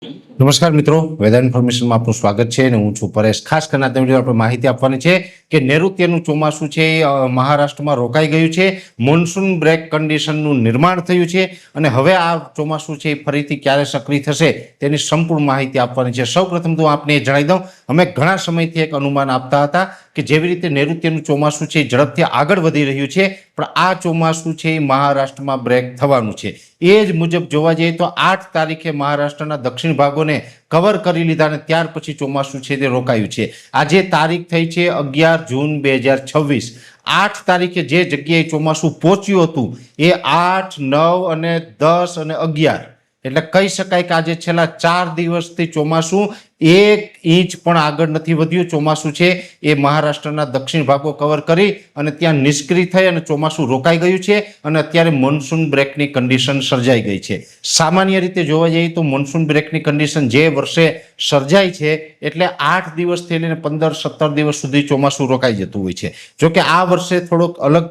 નમસ્કાર મિત્રો, વેધર ઇન્ફોર્મેશનમાં આપનું સ્વાગત છે અને હું છું પરેશ। ખાસ કરીને આ વિડીયો આપણે માહિતી આપવાની છે કે નૈઋત્યનું ચોમાસું છે મહારાષ્ટ્રમાં રોકાઈ ગયું છે। મોન્સૂન બ્રેક કન્ડિશનનું નિર્માણ થયું છે અને હવે આ ચોમાસું છે ફરીથી ક્યારે સક્રિય થશે તેની સંપૂર્ણ માહિતી આપવાની છે। સૌપ્રથમ તો આપને એ જણાવી દઉં, અમે ઘણા સમયથી એક અનુમાન આપતા હતા કે જેવી રીતે નૈઋત્યનું ચોમાસું છે ઝડપથી આગળ વધી રહ્યું છે, પણ આ ચોમાસું છે મહારાષ્ટ્રમાં બ્રેક થવાનું છે। એ જ મુજબ જોવા જઈએ તો 8 તારીખે મહારાષ્ટ્રના દક્ષિણ ભાગોને કવર કરી લીધા અને ત્યાર પછી ચોમાસું છે તે રોકાયું છે। આજે તારીખ થઈ છે 11 જૂન 2026। 8 તારીખે જે જગ્યાએ ચોમાસું પહોંચ્યું હતું એ 8, 9 અને 10 અને 11 એટલે કહી શકાય કે આજે છેલ્લા 4 દિવસથી ચોમાસું 1 ઇંચ પણ આગળ નથી વધ્યું। ચોમાસું છે એ મહારાષ્ટ્રના દક્ષિણ ભાગો કવર કરી અને ત્યાં નિષ્ક્રિય થઈ અને ચોમાસું રોકાઈ ગયું છે અને અત્યારે મોન્સૂન બ્રેકની કન્ડિશન સર્જાઈ ગઈ છે। સામાન્ય રીતે જોવા જઈએ તો મોન્સૂન બ્રેકની કન્ડિશન જે વર્ષે સર્જાય છે એટલે 8 દિવસથી લઈને 15-17 દિવસ સુધી ચોમાસું રોકાઈ જતું હોય છે। જોકે આ વર્ષે થોડોક અલગ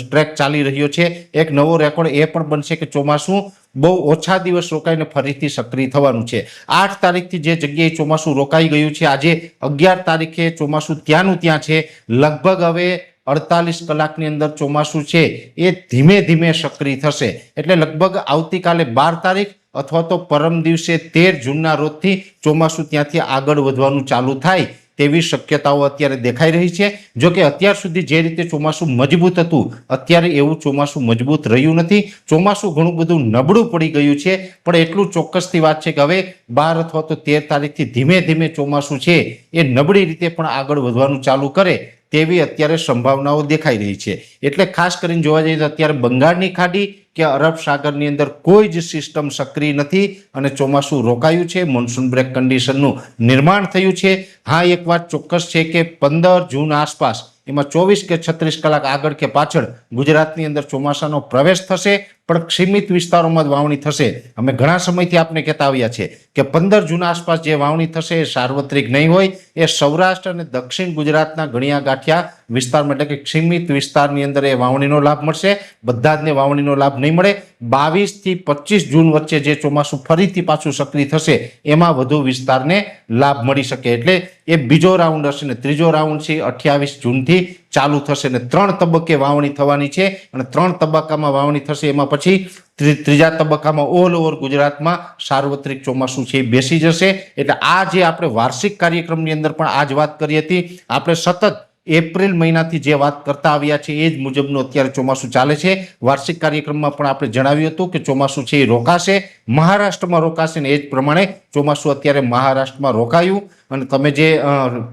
ટ્રેક ચાલી રહ્યો છે। એક નવો રેકોર્ડ એ પણ બનશે કે ચોમાસું બહુ ઓછા દિવસ રોકાઈને ફરીથી સક્રિય થવાનું છે। 8 તારીખથી જે જગ્યાએ ચોમાસું રોકાઈ ગયું છે આજે 11 તારીખે ચોમાસું ત્યાંનું ત્યાં છે। લગભગ હવે 48 કલાકની અંદર ચોમાસું છે એ ધીમે ધીમે સક્રિય થશે એટલે લગભગ આવતીકાલે 12 તારીખ અથવા તો પરમ દિવસે 13 જૂનના રોજથી ચોમાસું ત્યાંથી આગળ વધવાનું ચાલુ થાય તેવી શક્યતાઓ અત્યારે દેખાઈ રહી છે। જો કે અત્યાર સુધી જે રીતે ચોમાસું મજબૂત હતું અત્યારે એવું ચોમાસું મજબૂત રહ્યું નથી। ચોમાસું ઘણું બધું નબળું પડી ગયું છે, પણ એટલું ચોક્કસથી વાત છે કે હવે 12 અથવા તો 13 તારીખથી ધીમે ધીમે ચોમાસું છે એ નબળી રીતે પણ આગળ વધવાનું ચાલુ કરે તેવી અત્યારે સંભાવનાઓ દેખાઈ રહી છે। એટલે ખાસ કરીને જોવા જઈએ તો અત્યારે બંગાળની ખાડી કે અરબ સાગરની અંદર કોઈ જ સિસ્ટમ સક્રિય નથી અને ચોમાસું રોકાયું છે। મોન્સૂન બ્રેક કન્ડિશનનું નિર્માણ થયું છે। હા, એક વાત ચોક્કસ છે કે 15 જૂન આસપાસ એમાં 24 કે 36 કલાક આગળ કે પાછળ ગુજરાતની અંદર ચોમાસાનો પ્રવેશ થશે, પણ સીમિત વિસ્તારોમાં જ વાવણી થશે। અમે ઘણા સમયથી આપને કહેતા આવ્યા છે કે 15 જૂન આસપાસ જે વાવણી થશે એ સાર્વત્રિક નહીં હોય, એ સૌરાષ્ટ્ર અને દક્ષિણ ગુજરાતના ગણ્યા ગાંઠિયા વિસ્તારમાં એટલે કે સીમિત વિસ્તારની અંદર એ વાવણીનો લાભ મળશે। બધા જ ને વાવણીનો લાભ નહીં મળે। 22 થી 25 જૂન વચ્ચે જે ચોમાસું ફરીથી પાછું સક્રિય થશે એમાં વધુ વિસ્તારને લાભ મળી શકે। એટલે એ બીજો રાઉન્ડ હશે ને ત્રીજો રાઉન્ડ છે 28 જૂનથી ચાલુ થશે ને 3 તબક્કે વાવણી થવાની છે અને 3 તબક્કામાં વાવણી થશે। એમાં પછી ત્રીજા તબક્કામાં ઓલ ઓવર ગુજરાતમાં સાર્વત્રિક ચોમાસું છે બેસી જશે। એટલે આ જે આપણે વાર્ષિક કાર્યક્રમની અંદર પણ આ જ વાત કરી હતી, આપણે સતત એપ્રિલ મહિનાથી જે વાત કરતા આવ્યા છે એ જ મુજબનું અત્યારે ચોમાસું ચાલે છે। વાર્ષિક કાર્યક્રમમાં પણ આપણે જણાવ્યું હતું કે ચોમાસું છે એ રોકાશે, મહારાષ્ટ્રમાં રોકાશે ને એ જ પ્રમાણે ચોમાસું અત્યારે મહારાષ્ટ્રમાં રોકાયું। અને તમે જે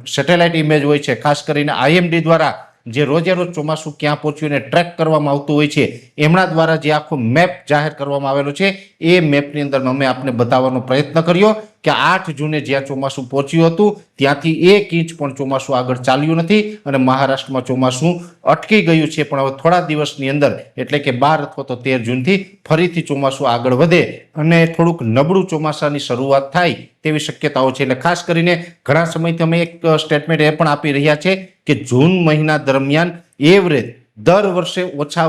સેટેલાઇટ ઇમેજ હોય છે, ખાસ કરીને IMD દ્વારા જે રોજે રોજ ચોમાસું ક્યાં પહોંચ્યું એને ટ્રેક કરવામાં આવતું હોય છે, એમના દ્વારા જે આખો મેપ જાહેર કરવામાં આવેલો છે એ મેપની અંદર અમે આપને બતાવવાનો પ્રયત્ન કર્યો કે 8 જૂને જ્યાં ચોમાસું પહોંચ્યું હતું ત્યાંથી 1 ઇંચ પણ ચોમાસું આગળ ચાલ્યું નથી અને મહારાષ્ટ્રમાં ચોમાસું અટકી ગયું છે। પણ હવે થોડા દિવસની અંદર એટલે કે 12 અથવા તો 13 જૂનથી ફરીથી ચોમાસું આગળ વધે અને થોડુંક નબળું ચોમાસાની શરૂઆત થાય તેવી શક્યતાઓ છે। એટલે ખાસ કરીને ઘણા સમયથી અમે એક સ્ટેટમેન્ટ એ પણ આપી રહ્યા છે કે જૂન મહિના દરમિયાન એવરેજ દર વર્ષે ઓછા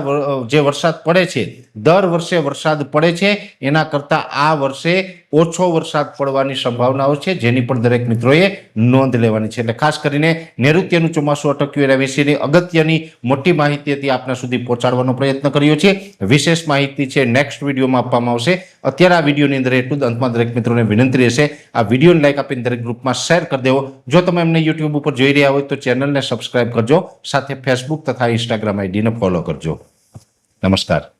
જે વરસાદ પડે છે, દર વર્ષે વરસાદ પડે છે એના કરતાં આ વર્ષે ઓછો વરસાદ પડવાની સંભાવનાઓ છે, જેની પણ દરેક મિત્રોએ નોંધ લેવાની છે। એટલે ખાસ કરીને નૈઋત્યનું ચોમાસું અટક્યું એના વિશેની અગત્યની મોટી માહિતી હતી આપના સુધી પહોંચાડવાનો પ્રયત્ન કર્યો છે। વિશેષ માહિતી છે નેક્સ્ટ વિડીયોમાં આપવામાં આવશે। અત્યારે આ વિડીયોની અંદર એટલું જ। અંતમાં દરેક મિત્રોને વિનંતી રહેશે આ વિડીયોને લાઈક આપીને દરેક ગ્રુપમાં શેર કરી દેવો। જો તમે અમને યુટ્યુબ ઉપર જોઈ રહ્યા હોય તો ચેનલને સબસ્ક્રાઇબ કરજો, સાથે ફેસબુક તથા ઇન્સ્ટાગ્રામ આઈડીને ફોલો કરજો। નમસ્કાર।